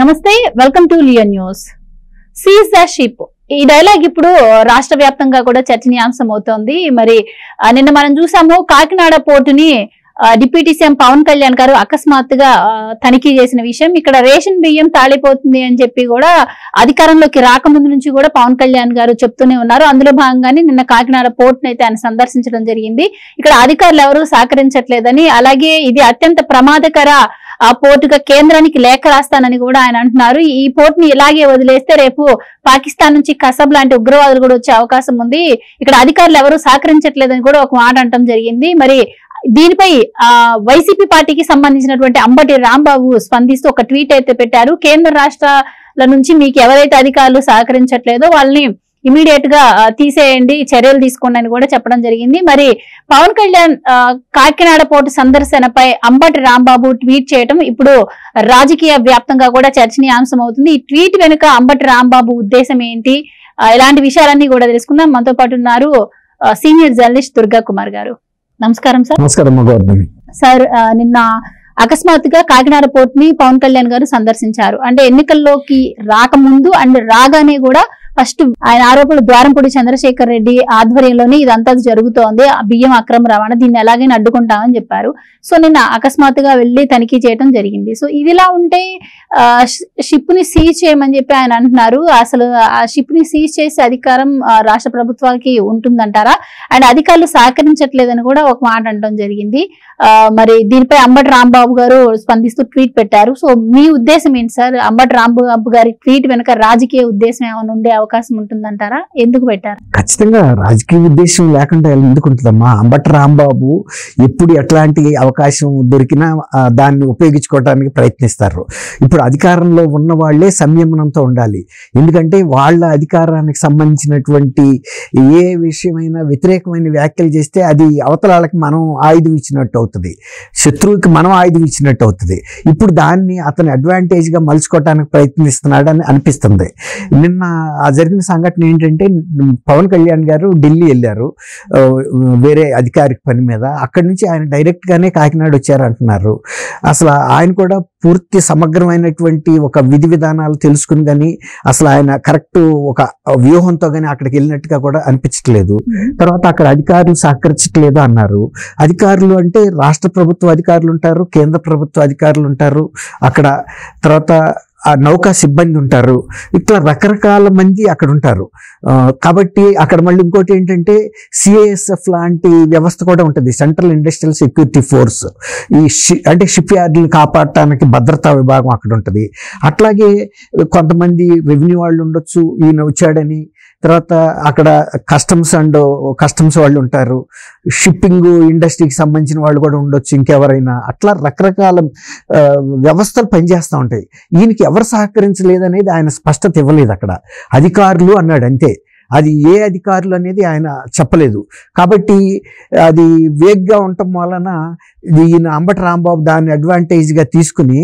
నమస్తే, welcome to Leo news. Seize the ship ఈ dialogue ఇప్పుడు రాష్ట్ర వ్యాప్తంగా కూడా చర్చనీయాంశం అవుతోంది. మరి నిన్న మనం చూసాము కాకినాడ పోర్టుని డిప్యూటీ సీఎం పవన్ కళ్యాణ్ గారు అకస్మాత్తుగా తనిఖీ చేసిన విషయం. ఇక్కడ రేషన్ బియ్యం తాళిపోతుంది అని చెప్పి కూడా అధికారంలోకి రాకముందు నుంచి కూడా పవన్ కళ్యాణ్ గారు చెప్తూనే ఉన్నారు. అందులో భాగంగానే నిన్న కాకినాడ పోర్టును అయితే ఆయన సందర్శించడం జరిగింది. ఇక్కడ అధికారులు ఎవరు సహకరించట్లేదని, అలాగే ఇది అత్యంత ప్రమాదకర ఆ పోర్టుగా కేంద్రానికి లేఖ రాస్తానని కూడా ఆయన అంటున్నారు. ఈ పోర్టుని ఇలాగే వదిలేస్తే రేపు పాకిస్తాన్ నుంచి కసబ్ లాంటి ఉగ్రవాదులు కూడా వచ్చే అవకాశం ఉంది. ఇక్కడ అధికారులు ఎవరు సహకరించట్లేదని కూడా ఒక మాట అంటం జరిగింది. మరి దీనిపై వైసీపీ పార్టీకి సంబంధించినటువంటి అంబటి రాంబాబు స్పందిస్తూ ఒక ట్వీట్ అయితే పెట్టారు. కేంద్ర రాష్ట్రాల నుంచి మీకు ఎవరైతే అధికారులు సహకరించట్లేదో వాళ్ళని ఇమీడియట్ గా తీసేయండి, చర్యలు తీసుకోండి అని కూడా చెప్పడం జరిగింది. మరి పవన్ కళ్యాణ్ కాకినాడ పోర్టు సందర్శనపై అంబటి రాంబాబు ట్వీట్ చేయడం ఇప్పుడు రాజకీయ వ్యాప్తంగా కూడా చర్చనీయాంశం అవుతుంది. ఈ ట్వీట్ వెనుక అంబటి రాంబాబు ఉద్దేశం ఏంటి, ఇలాంటి విషయాలన్నీ కూడా తెలుసుకుందాం. మనతో పాటు ఉన్నారు సీనియర్ జర్నలిస్ట్ దుర్గా కుమార్ గారు. నమస్కారం సార్. నమస్కారం సార్, నిన్న అకస్మాత్తుగా కాకినాడ పోర్ట్ ని పవన్ కళ్యాణ్ గారు సందర్శించారు. అంటే ఎన్నికల్లోకి రాకముందు అండ్ రాగానే కూడా ఫస్ట్ ఆయన ఆరోపణలు ద్వారంపూడి చంద్రశేఖర్ రెడ్డి ఆధ్వర్యంలోనే ఇదంతా జరుగుతోంది, బియ్యం అక్రమ రవాణా, దీన్ని ఎలాగైనా అడ్డుకుంటామని చెప్పారు. సో నిన్న అకస్మాత్తుగా వెళ్లి తనిఖీ చేయడం జరిగింది. సో ఇదిలా ఉంటే షిప్ ని సీజ్ చేయమని చెప్పి ఆయన అంటున్నారు. అసలు ఆ షిప్ ని సీజ్ చేసే అధికారం రాష్ట్ర ప్రభుత్వానికి ఉంటుందంటారా? అండ్ అధికారులు సహకరించట్లేదని కూడా ఒక మాట అనడం జరిగింది. మరి దీనిపై అంబటి రాంబాబు గారు స్పందిస్తూ ట్వీట్ పెట్టారు. సో మీ ఉద్దేశం ఏంటి సార్? అంబటి రాంబాబు గారి ట్వీట్ వెనుక రాజకీయ ఉద్దేశం ఏమైనా ఉండే అవకాశం ఉంటుందంటారా? ఎందుకు పెట్టారు? ఖచ్చితంగా రాజకీయ ఉద్దేశం లేకుండా ఎందుకు ఉంటుందమ్మా? అంబటి రాంబాబు ఎప్పుడు ఎట్లాంటి అవకాశం దొరికినా దాన్ని ఉపయోగించుకోవడానికి ప్రయత్నిస్తారు. ఇప్పుడు అధికారంలో ఉన్న వాళ్లే సంయమనంతో ఉండాలి. ఎందుకంటే వాళ్ళ అధికారానికి సంబంధించినటువంటి ఏ విషయమైనా వ్యతిరేకమైన వ్యాఖ్యలు చేస్తే అది అవతలాలకు మనం ఆయుధం ఇచ్చినట్టు అవుతుంది, శత్రువుకి మనం ఆయుధం ఇచ్చినట్టు అవుతుంది. ఇప్పుడు దాన్ని అతను అడ్వాంటేజ్ గా మలుచుకోవడానికి ప్రయత్నిస్తున్నాడు అని అనిపిస్తుంది. నిన్న జరిగిన సంఘటన ఏంటంటే, పవన్ కళ్యాణ్ గారు ఢిల్లీ వెళ్ళారు వేరే అధికారిక పని మీద. అక్కడి నుంచి ఆయన డైరెక్ట్ గానే కాకినాడ వచ్చారు అంటున్నారు. అసలు ఆయన కూడా పూర్తి సమగ్రమైనటువంటి ఒక విధి విధానాలు తెలుసుకుని కానీ అసలు ఆయన కరెక్ట్ ఒక వ్యూహంతో కానీ అక్కడికి వెళ్ళినట్టుగా కూడా అనిపించట్లేదు. తర్వాత అక్కడ అధికారులు సహకరించట్లేదు అన్నారు. అధికారులు అంటే రాష్ట్ర ప్రభుత్వ అధికారులు ఉంటారు, కేంద్ర ప్రభుత్వ అధికారులు ఉంటారు, అక్కడ తర్వాత ఆ నౌకా సిబ్బంది ఉంటారు, ఇట్లా రకరకాల మంది అక్కడ ఉంటారు. కాబట్టి అక్కడ మళ్ళీ ఇంకోటి ఏంటంటే సిఐఎస్ఎఫ్ లాంటి వ్యవస్థ కూడా ఉంటుంది, సెంట్రల్ ఇండస్ట్రియల్ సెక్యూరిటీ ఫోర్స్. అంటే షిప్ యార్డులను కాపాడటానికి భద్రతా విభాగం అక్కడ ఉంటుంది. అట్లాగే కొంతమంది రెవెన్యూ వాళ్ళు ఉండొచ్చు, ఈయన వచ్చాడని. తర్వాత అక్కడ కస్టమ్స్ వాళ్ళు ఉంటారు, షిప్పింగ్ ఇండస్ట్రీకి సంబంధించిన వాళ్ళు కూడా ఉండొచ్చు, ఇంకెవరైనా. అట్లా రకరకాల వ్యవస్థలు పనిచేస్తూ ఉంటాయి. ఈయనకి ఎవరు సహకరించలేదనేది ఆయన స్పష్టత ఇవ్వలేదు. అక్కడ అధికారులు అన్నాడు అంతే, అది ఏ అధికారులు అనేది ఆయన చెప్పలేదు. కాబట్టి అది వేగ్గా ఉండటం వలన ఈయన అంబటి రాంబాబు దాన్ని అడ్వాంటేజ్గా తీసుకుని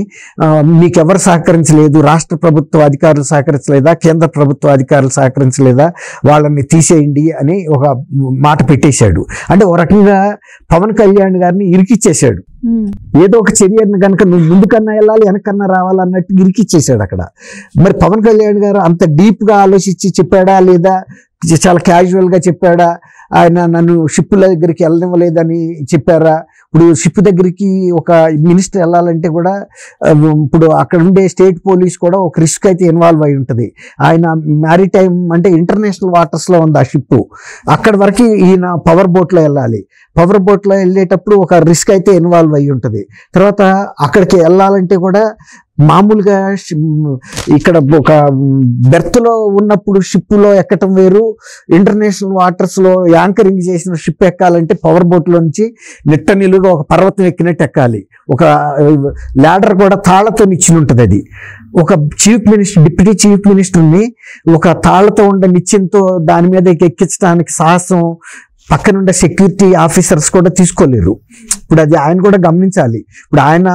మీకెవరు సహకరించలేదు, రాష్ట్ర ప్రభుత్వ అధికారులు సహకరించలేదా, కేంద్ర ప్రభుత్వ అధికారులు సహకరించలేదా, వాళ్ళని తీసేయండి అని ఒక మాట పెట్టేశాడు. అంటే ఒక రకంగా పవన్ కళ్యాణ్ గారిని ఇరికిచ్చేశాడు. ఏదో ఒక చర్యను కనుక నువ్వు ముందుకన్నా వెళ్ళాలి, వెనకన్నా రావాలన్నట్టు ఇరికిచ్చేశాడు అక్కడ. మరి పవన్ కళ్యాణ్ గారు అంత డీప్గా ఆలోచించి చెప్పాడా లేదా, చాలా క్యాజువల్గా చెప్పాడా, ఆయన నన్ను షిప్పుల దగ్గరికి వెళ్ళనివ్వలేదని చెప్పారా? ఇప్పుడు షిప్ దగ్గరికి ఒక మినిస్టర్ వెళ్ళాలంటే కూడా ఇప్పుడు అక్కడ ఉండే స్టేట్ పోలీస్ కూడా ఒక రిస్క్ అయితే ఇన్వాల్వ్ అయి ఉంటుంది. ఆయన మ్యారిటైమ్ అంటే ఇంటర్నేషనల్ వాటర్స్లో ఉంది ఆ షిప్పు, అక్కడి వరకు ఈయన పవర్ బోట్లో వెళ్ళాలి. పవర్ బోట్లో వెళ్ళేటప్పుడు ఒక రిస్క్ అయితే ఇన్వాల్వ్ అయి ఉంటుంది. తర్వాత అక్కడికి వెళ్ళాలంటే కూడా మామూలుగా ఇక్కడ ఒక బెర్త్లో ఉన్నప్పుడు షిప్లో ఎక్కటం వేరు, ఇంటర్నేషనల్ వాటర్స్లో యాంకరింగ్ చేసిన షిప్ ఎక్కాలంటే పవర్ బోట్లో నుంచి నిట్ట నిలుగా ఒక పర్వతం ఎక్కినట్టు ఎక్కాలి. ఒక ల్యాడర్ కూడా తాళ్లతో నిచ్చిన ఉంటుంది. అది ఒక డిప్యూటీ చీఫ్ మినిస్టర్ని ఒక తాళ్లతో ఉండే నిచ్చెనతో దాని మీద ఎక్కించడానికి సాహసం పక్కనుండే సెక్యూరిటీ ఆఫీసర్స్ కూడా తీసుకోలేరు. ఇప్పుడు అది ఆయన కూడా గమనించాలి. ఇప్పుడు ఆయన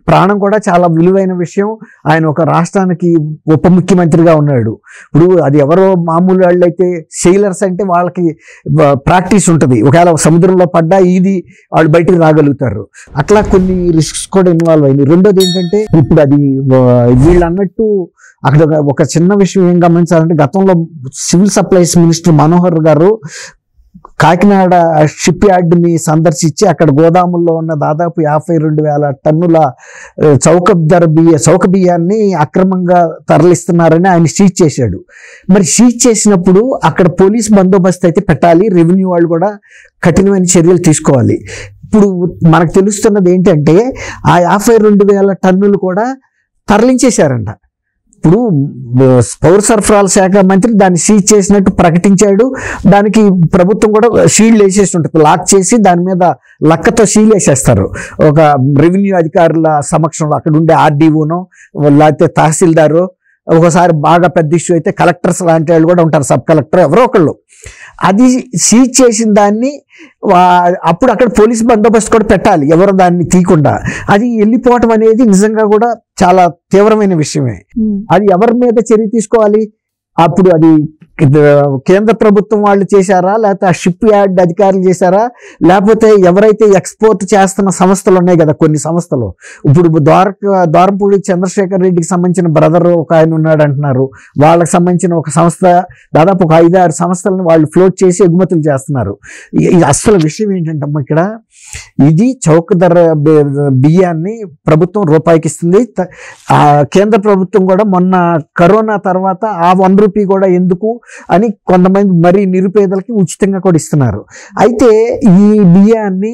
ప్రాణం కూడా చాలా విలువైన విషయం. ఆయన ఒక రాష్ట్రానికి ఉప ముఖ్యమంత్రిగా ఉన్నాడు. ఇప్పుడు అది ఎవరో మామూలు వాళ్ళు అయితే సెయిలర్స్ అంటే వాళ్ళకి ప్రాక్టీస్ ఉంటుంది, ఒకవేళ సముద్రంలో పడ్డా ఇది వాళ్ళు బయటికి రాగలుగుతారు. అట్లా కొన్ని రిస్క్స్ కూడా ఇన్వాల్వ్ అయింది. రెండోది ఏంటంటే ఇప్పుడు అది వీళ్ళు అన్నట్టు అక్కడ ఒక చిన్న విషయం ఏం గమనించాలంటే, గతంలో సివిల్ సప్లైస్ మినిస్టర్ మనోహర్ గారు కాకినాడ షిప్ యార్డ్ని సందర్శించి అక్కడ గోదాముల్లో ఉన్న దాదాపు 52,000 టన్నుల చౌక బియ్యాన్ని అక్రమంగా తరలిస్తున్నారని ఆయన సీజ్ చేశాడు. మరి సీజ్ చేసినప్పుడు అక్కడ పోలీస్ బందోబస్తు అయితే పెట్టాలి, రెవెన్యూ వాళ్ళు కూడా కఠినమైన చర్యలు తీసుకోవాలి. ఇప్పుడు మనకు తెలుస్తున్నది ఏంటంటే ఆ 52,000 టన్నులు కూడా తరలించేశారంట. ఇప్పుడు పౌర సరఫరాల శాఖ మంత్రి దాన్ని సీజ్ చేసినట్టు ప్రకటించాడు. దానికి ప్రభుత్వం కూడా షీల్డ్ వేసేసి ఉంటుంది, లాక్ చేసి దాని మీద లక్కతో సీల్ వేసేస్తారు. ఒక రెవెన్యూ అధికారుల సమక్షంలో అక్కడ ఉండే ఆర్డీఓనో లేకపోతే తహసీల్దారు, ఒకసారి బాగా పెద్ద ఇష్యూ అయితే కలెక్టర్స్ లాంటి వాళ్ళు కూడా ఉంటారు, సబ్ కలెక్టర్ ఎవరో ఒకళ్ళు. అది సీజ్ చేసిన దాన్ని అప్పుడు అక్కడ పోలీస్ బందోబస్తు కూడా పెట్టాలి, ఎవరు దాన్ని తీయకుండా. అది వెళ్ళిపోవటం అనేది నిజంగా కూడా చాలా తీవ్రమైన విషయమే. అది ఎవరి మీద చర్య తీసుకోవాలి? అప్పుడు అది కేంద్ర ప్రభుత్వం వాళ్ళు చేశారా, లేకపోతే ఆ షిప్ యార్డ్ అధికారులు చేశారా, లేకపోతే ఎవరైతే ఎక్స్పోర్ట్ చేస్తున్న సంస్థలు ఉన్నాయి కదా కొన్ని సంస్థలు. ఇప్పుడు ద్వారంపూడి చంద్రశేఖర్ రెడ్డికి సంబంధించిన బ్రదర్ ఒక ఆయన ఉన్నాడు అంటున్నారు. వాళ్ళకి సంబంధించిన ఒక సంస్థ దాదాపు ఒక 5-6 సంస్థలను వాళ్ళు ఫ్లోట్ చేసి ఎగుమతులు చేస్తున్నారు. అసలు విషయం ఏంటంటే ఇక్కడ ఇది చౌక ధర బియ్యాన్ని ప్రభుత్వం రూపాయికి ఇస్తుంది. కేంద్ర ప్రభుత్వం కూడా మొన్న కరోనా తర్వాత ఆ 1 రూపీ కూడా ఎందుకు అని కొంతమంది మరీ నిరుపేదలకి ఉచితంగా కూడా ఇస్తున్నారు. అయితే ఈ బియ్యాన్ని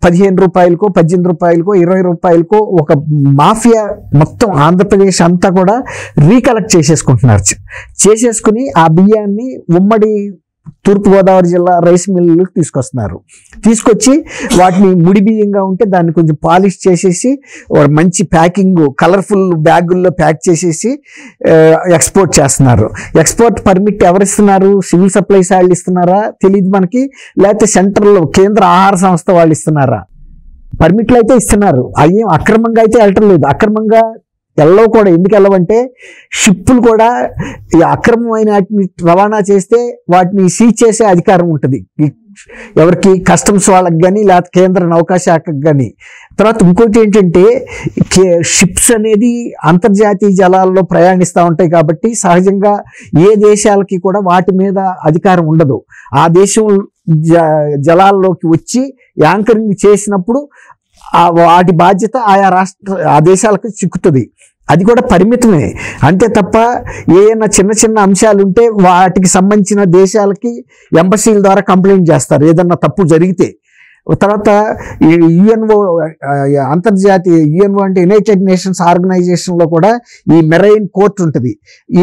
15 రూపాయలకో 18 రూపాయలకో 20 రూపాయలకో ఒక మాఫియా మొత్తం ఆంధ్రప్రదేశ్ అంతా కూడా రీకలెక్ట్ చేసేసుకుంటున్నారు. చేసేసుకుని ఆ బియ్యాన్ని ఉమ్మడి తూర్పుగోదావరి జిల్లా రైస్ మిల్లులకు తీసుకొస్తున్నారు. తీసుకొచ్చి వాటిని ముడి బియ్యంగా ఉంటే దాన్ని కొంచెం పాలిష్ చేసేసి మంచి ప్యాకింగ్ కలర్ఫుల్ బ్యాగుల్లో ప్యాక్ చేసేసి ఎక్స్పోర్ట్ చేస్తున్నారు. ఎక్స్పోర్ట్ పర్మిట్ ఎవరు ఇస్తున్నారు? సివిల్ సప్లైస్ వాళ్ళు ఇస్తున్నారా తెలియదు మనకి, లేకపోతే సెంట్రల్ కేంద్ర ఆహార సంస్థ వాళ్ళు ఇస్తున్నారా? పర్మిట్లు అయితే ఇస్తున్నారు, అయ్యేం అక్రమంగా అయితే వెళ్ళటం లేదు. అక్రమంగా వెళ్ళవు కూడా. ఎందుకు వెళ్ళవంటే షిప్పులు కూడా అక్రమమైన వాటిని రవాణా చేస్తే వాటిని సీజ్ చేసే అధికారం ఉంటుంది ఎవరికి? కస్టమ్స్ వాళ్ళకి కానీ లేకపోతే కేంద్ర నౌకాశాఖకు కానీ. తర్వాత ఇంకోటి ఏంటంటే షిప్స్ అనేది అంతర్జాతీయ జలాల్లో ప్రయాణిస్తూ ఉంటాయి కాబట్టి సహజంగా ఏ దేశాలకి కూడా వాటి మీద అధికారం ఉండదు. ఆ దేశం జలాల్లోకి వచ్చి యాంకరింగ్ చేసినప్పుడు వాటి బాధ్యత ఆ దేశాలకు చిక్కుతుంది. అది కూడా పరిమితమే, అంతే తప్ప ఏమైనా చిన్న చిన్న అంశాలు ఉంటే వాటికి సంబంధించిన దేశాలకి ఎంబసీల ద్వారా కంప్లైంట్ చేస్తారు ఏదన్నా తప్పు జరిగితే. తర్వాత యుఎన్ఓ అంతర్జాతీయ యుఎన్ఓ అంటే యునైటెడ్ నేషన్స్ ఆర్గనైజేషన్లో కూడా ఈ మెరైన్ కోర్ట్ ఉంటుంది.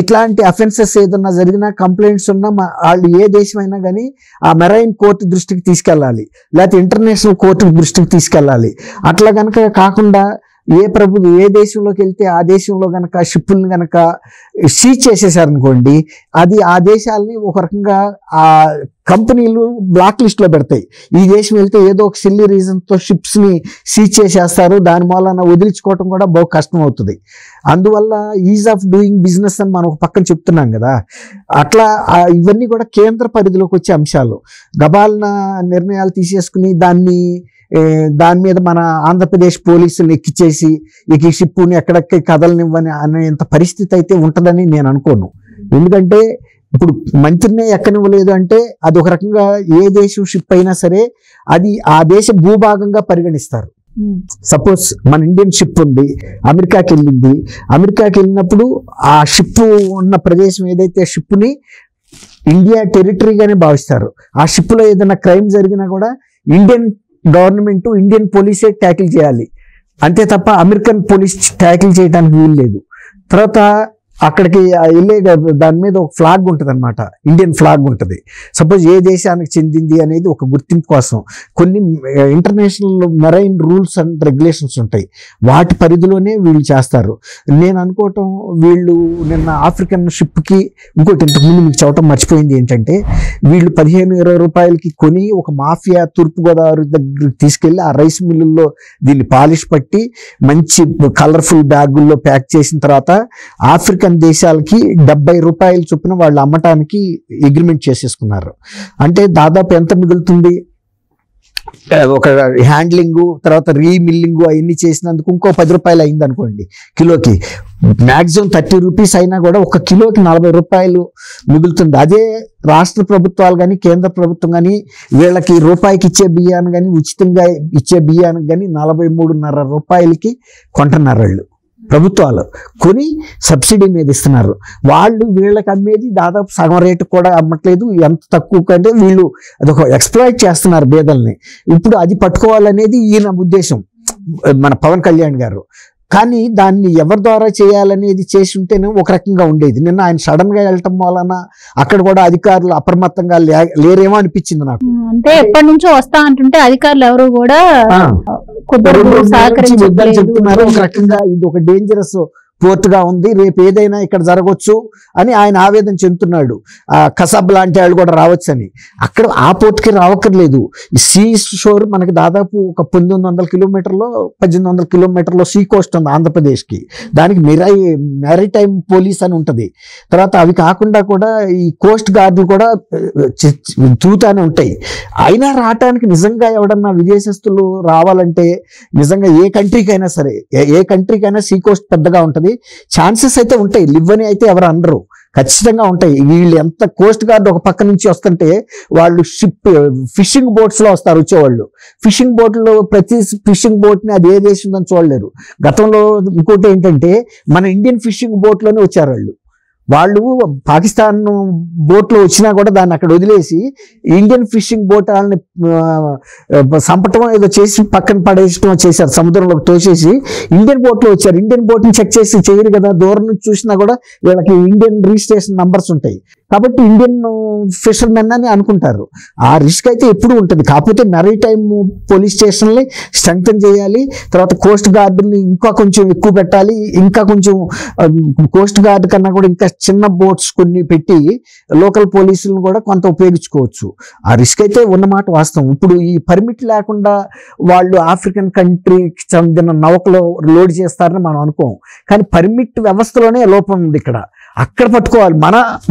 ఇట్లాంటి అఫెన్సెస్ ఏదన్నా జరిగినా కంప్లైంట్స్ ఉన్నా వాళ్ళు ఏ దేశమైనా కానీ ఆ మెరైన్ కోర్టు దృష్టికి తీసుకెళ్ళాలి, లేకపోతే ఇంటర్నేషనల్ కోర్టు దృష్టికి తీసుకెళ్ళాలి. అట్లా కనుక కాకుండా ఏ దేశంలోకి వెళ్తే ఆ దేశంలో కనుక షిప్పుల్ని కనుక సీజ్ చేసేసారనుకోండి, అది ఆ దేశాలని ఒక రకంగా ఆ కంపెనీలు బ్లాక్ లిస్ట్లో పెడతాయి. ఈ దేశం వెళ్తే ఏదో ఒక సిల్లీ రీజన్తో షిప్స్ని సీజ్ చేసేస్తారు, దాని మూలన వదిలించుకోవటం కూడా బహు కష్టం అవుతుంది. అందువల్ల ఈజ్ ఆఫ్ డూయింగ్ బిజినెస్ అని మనం ఒక పక్కన చెప్తున్నాం కదా, అట్లా ఇవన్నీ కూడా కేంద్ర పరిధిలోకి వచ్చే అంశాలు. గబాలన నిర్ణయాలు తీసేసుకుని దాని మీద మన ఆంధ్రప్రదేశ్ పోలీసులు ఎక్కిచ్చేసి ఈ షిప్పుని ఎక్కడెక్కడ కదలనివ్వని అనేంత పరిస్థితి అయితే ఉంటుందని నేను అనుకోను. ఎందుకంటే ఇప్పుడు మంత్రినే ఎక్కనివ్వలేదు అంటే అది ఒక రకంగా ఏ దేశం షిప్ అయినా సరే అది ఆ దేశ భూభాగంగా పరిగణిస్తారు. సపోజ్ మన ఇండియన్ షిప్ ఉంది, అమెరికాకి వెళ్ళింది. అమెరికాకి వెళ్ళినప్పుడు ఆ షిప్ ఉన్న ప్రదేశం ఏదైతే షిప్ని ఇండియా టెరిటరీగానే భావిస్తారు. ఆ షిప్లో ఏదైనా క్రైమ్ జరిగినా కూడా ఇండియన్ గవర్నమెంట్ ఇండియన్ పోలీసే ట్యాకిల్ చేయాలి, అంతే తప్ప అమెరికన్ పోలీస్ ట్యాకిల్ చేయడానికి వీలు లేదు. తర్వాత అక్కడికి వెళ్ళే దాని మీద ఒక ఫ్లాగ్ ఉంటుంది అనమాట, ఇండియన్ ఫ్లాగ్ ఉంటుంది. సపోజ్ ఏ దేశానికి చెందింది అనేది ఒక గుర్తింపు కోసం కొన్ని international marine rules and regulations ఉంటాయి, వాటి పరిధిలోనే వీళ్ళు చేస్తారు. నేను అనుకోవటం వీళ్ళు నిన్న ఆఫ్రికన్ షిప్కి ఇంకోటి ఇంతకుముందు మీకు చెప్పడం మర్చిపోయింది ఏంటంటే, వీళ్ళు 15-20 రూపాయలకి కొని ఒక మాఫియా తూర్పుగోదావరి దగ్గరికి తీసుకెళ్ళి ఆ రైస్ మిల్లుల్లో దీన్ని పాలిష్ పట్టి మంచి కలర్ఫుల్ బ్యాగుల్లో ప్యాక్ చేసిన తర్వాత ఆఫ్రికన్ దేశాలకి 70 రూపాయలు చొప్పున వాళ్ళు అమ్మటానికి అగ్రిమెంట్ చేసేసుకున్నారు. అంటే దాదాపు ఎంత మిగులుతుంది, ఒక హ్యాండ్లింగ్ తర్వాత రీమిల్లింగ్ అవన్నీ చేసినందుకు ఇంకో 10 రూపాయలు అయింది అనుకోండి కిలోకి. మ్యాక్సిమం 30 రూపీస్ అయినా కూడా ఒక కిలోకి 40 రూపాయలు మిగులుతుంది. అదే రాష్ట్ర ప్రభుత్వాలు కానీ కేంద్ర ప్రభుత్వం కానీ వీళ్ళకి రూపాయికి ఇచ్చే బియ్యాన్ని కానీ ఉచితంగా ఇచ్చే బియ్యానికి కానీ 43.5 రూపాయలకి కొంటున్నారు వాళ్ళు. ప్రభుత్వాలు కొని సబ్సిడీ మీద ఇస్తున్నారు. వాళ్ళు వీళ్ళకి అమ్మేది దాదాపు సగం రేటు కూడా అమ్మట్లేదు, ఎంత తక్కువ కంటే వీళ్ళు అదొక ఎక్స్ప్లాయిట్ చేస్తున్నారు పేదల్ని. ఇప్పుడు అది పట్టుకోవాలనేది ఈయన ఉద్దేశం, మన పవన్ కళ్యాణ్ గారు. కానీ దాన్ని ఎవరి ద్వారా చేయాలనేది చేసి ఉంటేనే ఒక రకంగా ఉండేది. నిన్న ఆయన సడన్ గా వెళ్ళటం వలన అక్కడ కూడా అధికారులు అప్రమత్తంగా లేరేమో అనిపించింది నాకు. అంటే ఎప్పటి నుంచో వస్తా అంటుంటే అధికారులు ఎవరు కూడా చెప్తున్నారు. ఒక రకంగా ఇది ఒక డేంజరస్ పోర్ట్ గా ఉంది, రేపు ఏదైనా ఇక్కడ జరగవచ్చు అని ఆయన ఆవేదన చెందుతున్నాడు. కసబ్ లాంటి వాళ్ళు కూడా రావచ్చు అని. అక్కడ ఆ పోర్ట్కి రావక్కర్లేదు. సీ షోర్ మనకి దాదాపు ఒక 1900 కిలోమీటర్లో 1800 కిలోమీటర్లో సీ కోస్ట్ ఉంది ఆంధ్రప్రదేశ్కి. దానికి మ్యారిటైమ్ పోలీస్ అని ఉంటుంది. తర్వాత అవి కాకుండా కూడా ఈ కోస్ట్ గార్డులు కూడా చూతానే ఉంటాయి. అయినా రావటానికి నిజంగా ఎవడన్నా విదేశస్తులు రావాలంటే నిజంగా ఏ కంట్రీకైనా సరే, ఏ కంట్రీకైనా సీ కోస్ట్ పెద్దగా ఉంటుంది, ఛాన్సెస్ అయితే ఉంటాయి. లివ్ అని అయితే ఎవరు అనరు, ఖచ్చితంగా ఉంటాయి. వీళ్ళు ఎంత కోస్ట్ గార్డ్ ఒక పక్క నుంచి వస్తుంటే వాళ్ళు ఫిషింగ్ బోట్స్ లో వస్తారు వచ్చేవాళ్ళు. ఫిషింగ్ బోట్లో ప్రతి ఫిషింగ్ బోట్ ని అది ఏ దేశం ఉందని చూడలేరు. గతంలో ఇంకోటి ఏంటంటే మన ఇండియన్ ఫిషింగ్ బోట్ లోనే వచ్చారు వాళ్ళు పాకిస్తాన్ బోట్లో వచ్చినా కూడా దాన్ని అక్కడ వదిలేసి ఇండియన్ ఫిషింగ్ బోట్ వాళ్ళని సంపటం ఏదో చేసి పక్కన పడేయటం చేశారు, సముద్రంలోకి తోసేసి ఇండియన్ బోట్లో వచ్చారు. ఇండియన్ బోట్ని చెక్ చేసి చేయరు కదా, దూరం నుంచి చూసినా కూడా వీళ్ళకి ఇండియన్ రిజిస్ట్రేషన్ నంబర్స్ ఉంటాయి కాబట్టి ఇండియన్ ఫిషర్మెన్ అని అనుకుంటారు. ఆ రిస్క్ అయితే ఎప్పుడు ఉంటుంది. కాకపోతే మెరైటైమ్ పోలీస్ స్టేషన్ని స్ట్రెంగ్తన్ చేయాలి, తర్వాత కోస్ట్ గార్డుని ఇంకా కొంచెం ఎక్కువ పెట్టాలి, ఇంకా కొంచెం కోస్ట్ గార్డ్ కన్నా కూడా ఇంకా చిన్న బోట్స్ కొన్ని పెట్టి లోకల్ పోలీసులను కూడా కొంత ఉపయోగించుకోవచ్చు. ఆ రిస్క్ అయితే ఉన్నమాట వాస్తవం. ఇప్పుడు ఈ పర్మిట్ లేకుండా వాళ్ళు ఆఫ్రికన్ కంట్రీకి చెందిన నౌకలో లోడ్ చేస్తారని మనం అనుకోం, కానీ పర్మిట్ వ్యవస్థలోనే లోపం ఉంది. అక్కడ పట్టుకోవాలి.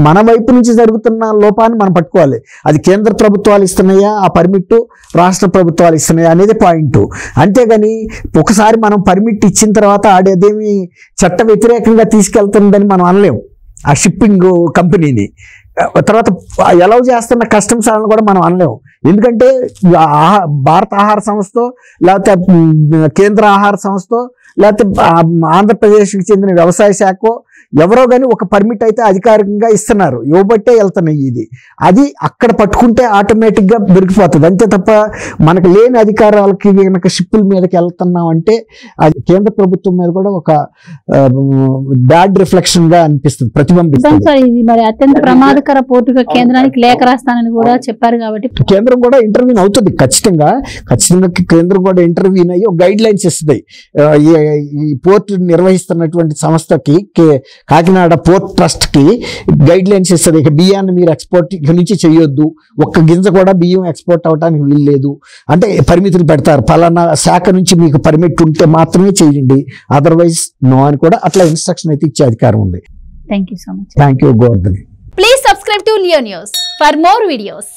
మన వైపు నుంచి జరుగుతున్న లోపాన్ని మనం పట్టుకోవాలి. అది కేంద్ర ప్రభుత్వాలు ఇస్తున్నాయా ఆ పర్మిట్, రాష్ట్ర ప్రభుత్వాలు ఇస్తున్నాయా అనేది పాయింట్. అంతేగాని ఒకసారి మనం పర్మిట్ ఇచ్చిన తర్వాత ఆడేదేమి చట్ట వ్యతిరేకంగా తీసుకెళ్తుందని మనం అనలేము ఆ షిప్పింగ్ కంపెనీని. తర్వాత అలౌ చేస్తున్న కస్టమ్స్ వాళ్ళని కూడా మనం అనలేము. ఎందుకంటే భారత ఆహార సంస్థ లేకపోతే కేంద్ర ఆహార సంస్థ లేకపోతే ఆంధ్రప్రదేశ్కి చెందిన వ్యవసాయ శాఖ ఎవరో కానీ ఒక పర్మిట్ అయితే అధికారికంగా ఇస్తున్నారు, ఇవ్వబట్టే వెళ్తున్నాయి. అది అక్కడ పట్టుకుంటే ఆటోమేటిక్గా దొరికిపోతుంది. అంతే తప్ప మనకు లేని అధికారాలకి కనుక షిప్పుల మీదకి వెళ్తున్నాం అంటే అది కేంద్ర ప్రభుత్వం మీద కూడా ఒక బ్యాడ్ రిఫ్లెక్షన్ గా అనిపిస్తుంది, ప్రతిబింబిస్తుంది. ఇది మరి అత్యంత ప్రమాదకర పోర్టుగా కేంద్రానికి లేఖ రాస్తానని కూడా చెప్పారు కాబట్టి కేంద్రం కూడా ఇంటర్వ్యూన్ అవుతుంది. ఖచ్చితంగా కేంద్రం కూడా ఇంటర్వ్యూన్ అయ్యి గైడ్ లైన్స్ ఇస్తుంది. ఈ పోర్ట్ నిర్వహిస్తున్నటువంటి సంస్థకి కాకినాడ పోర్ట్ ట్రస్ట్ కి గైడ్ లైన్స్ ఇస్తుంది. ఇక బియ్యాన్ని మీరు ఎక్స్పోర్ట్ ఇక నుంచి చేయొద్దు, ఒక్క గింజ కూడా బియ్యం ఎక్స్పోర్ట్ అవడానికి వీల్లేదు అంటే పరిమితులు పెడతారు. ఫలానా శాఖ నుంచి మీకు పర్మిట్ ఉంటే మాత్రమే చేయండి, అదర్వైజ్ నో అని కూడా అట్లా ఇన్స్ట్రక్షన్ అయితే ఇచ్చే అధికారం ఉంది. Thank you so much. Thank you Govardhan. Please subscribe to Leo news for more videos.